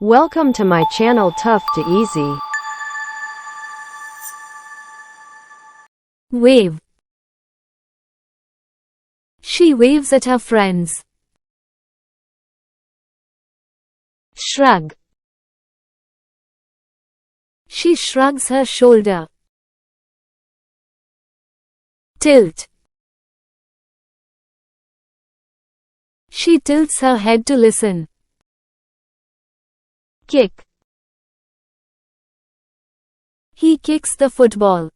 Welcome to my channel Tough to Easy. Wave. She waves at her friends. Shrug. She shrugs her shoulder. Tilt. She tilts her head to listen. Kick. He kicks the football.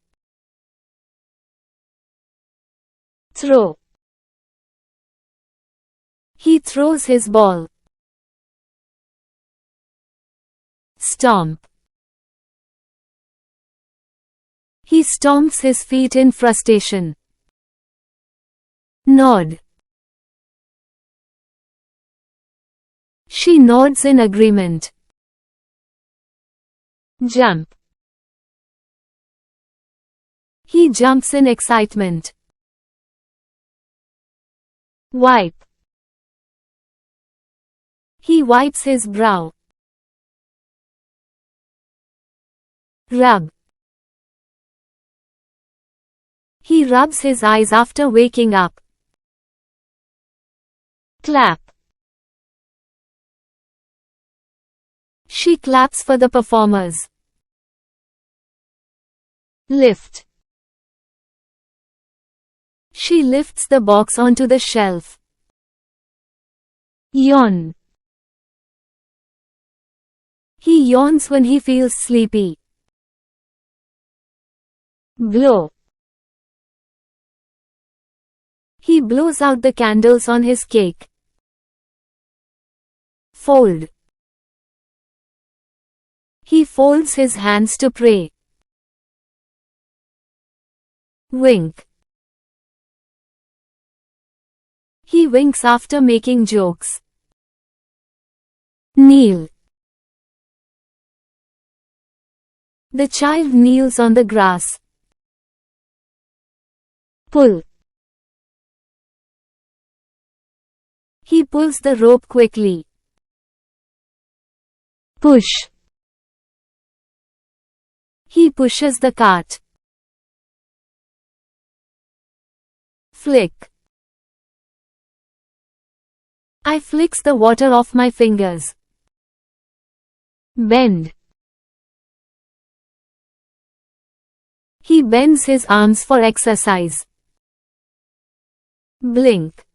Throw. He throws his ball. Stomp. He stomps his feet in frustration. Nod. She nods in agreement. Jump. He jumps in excitement. Wipe. He wipes his brow. Rub. He rubs his eyes after waking up. Clap. She claps for the performers. Lift. She lifts the box onto the shelf. Yawn. He yawns when he feels sleepy. Blow. He blows out the candles on his cake. Fold. He folds his hands to pray. Wink. He winks after making jokes. Kneel. The child kneels on the grass. Pull. He pulls the rope quickly. Push. He pushes the cart. Flick. I flicks the water off my fingers. Bend. He bends his arms for exercise. Blink.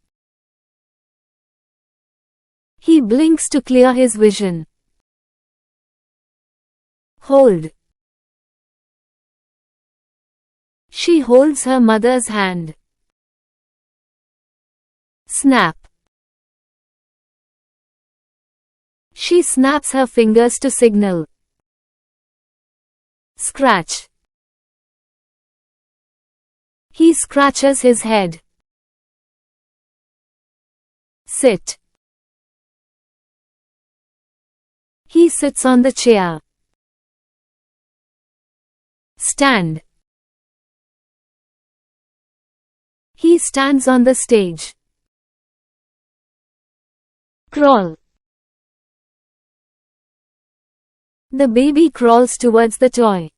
He blinks to clear his vision. Hold. She holds her mother's hand. Snap. She snaps her fingers to signal. Scratch. He scratches his head. Sit. He sits on the chair. Stand. He stands on the stage. Crawl. The baby crawls towards the toy.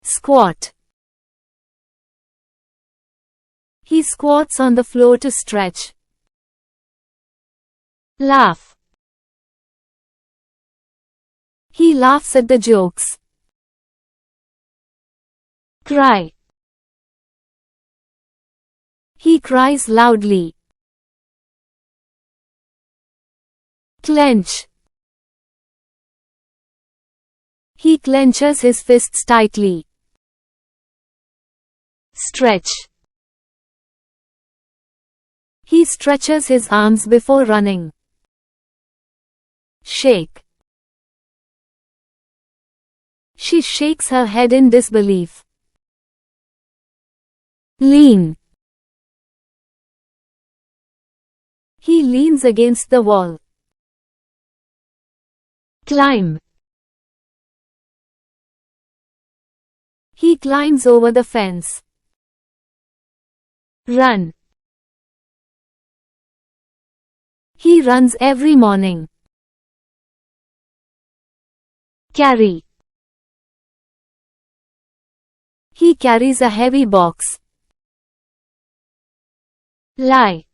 Squat. He squats on the floor to stretch. Laugh. He laughs at the jokes. Cry. He cries loudly. Clench. He clenches his fists tightly. Stretch. He stretches his arms before running. Shake. She shakes her head in disbelief. Lean. He leans against the wall. Climb. He climbs over the fence. Run. He runs every morning. Carry. He carries a heavy box. Lie.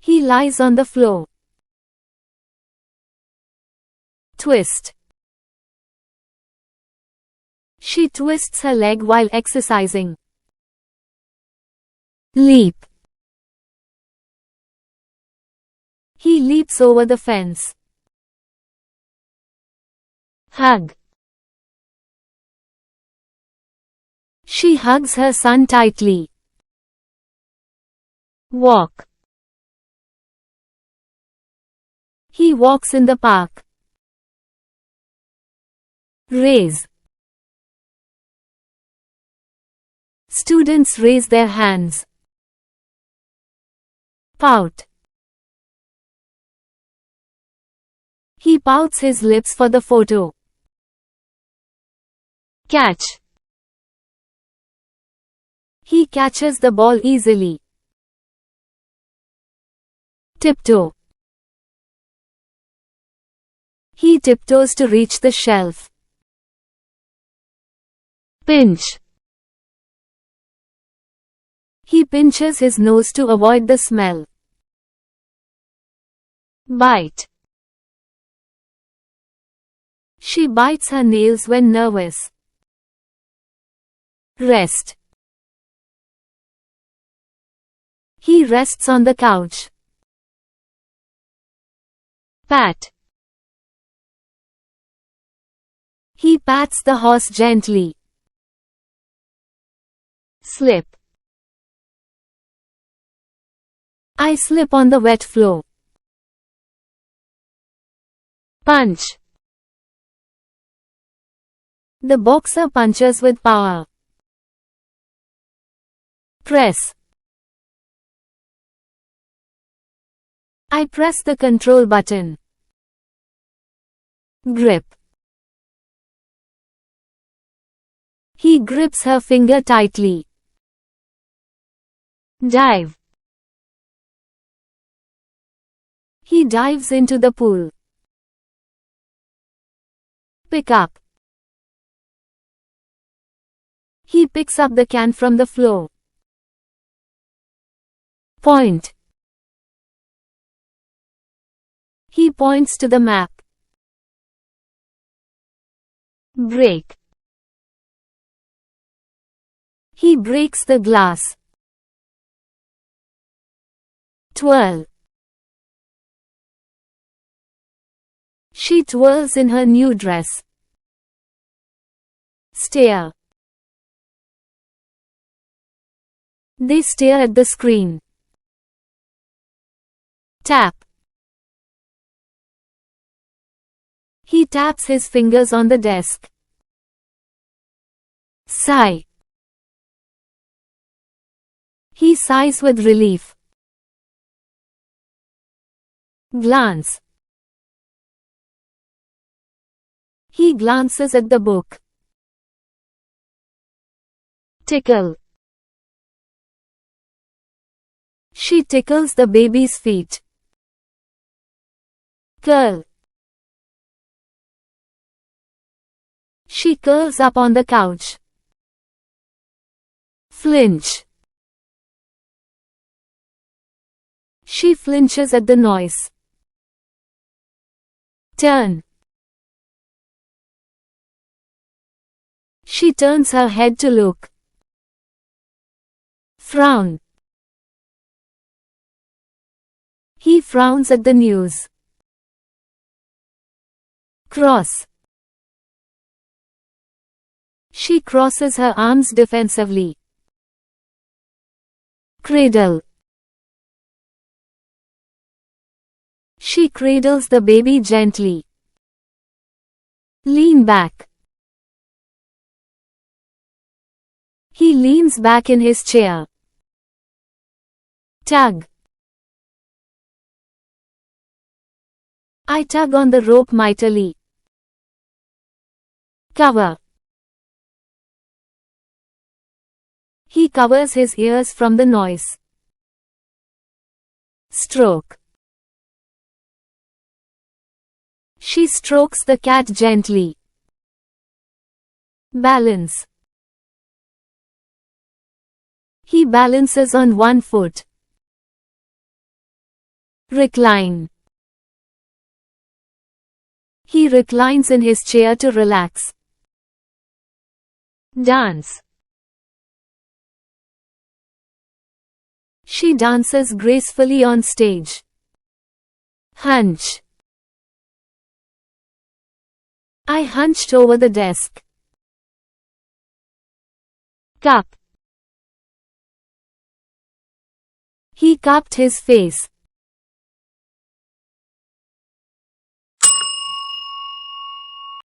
He lies on the floor. Twist. She twists her leg while exercising. Leap. He leaps over the fence. Hug. She hugs her son tightly. Walk. He walks in the park. Raise. Students raise their hands. Pout. He pouts his lips for the photo. Catch. He catches the ball easily. Tiptoe. He tiptoes to reach the shelf. Pinch. He pinches his nose to avoid the smell. Bite. She bites her nails when nervous. Rest. He rests on the couch. Pat. He pats the horse gently. Slip. I slip on the wet floor. Punch. The boxer punches with power. Press. I press the control button. Grip. He grips her finger tightly. Dive. He dives into the pool. Pick up. He picks up the can from the floor. Point. He points to the map. Break. He breaks the glass. Twirl. She twirls in her new dress. Stare. They stare at the screen. Tap. He taps his fingers on the desk. Sigh. He sighs with relief. Glance. He glances at the book. Tickle. She tickles the baby's feet. Curl. She curls up on the couch. Flinch. She flinches at the noise. Turn. She turns her head to look. Frown. He frowns at the news. Cross. She crosses her arms defensively. Cradle. She cradles the baby gently. Lean back. He leans back in his chair. Tug. I tug on the rope mightily. Cover. He covers his ears from the noise. Stroke. She strokes the cat gently. Balance. He balances on one foot. Recline. He reclines in his chair to relax. Dance. She dances gracefully on stage. Hunch. I hunched over the desk. Cup. He cupped his face.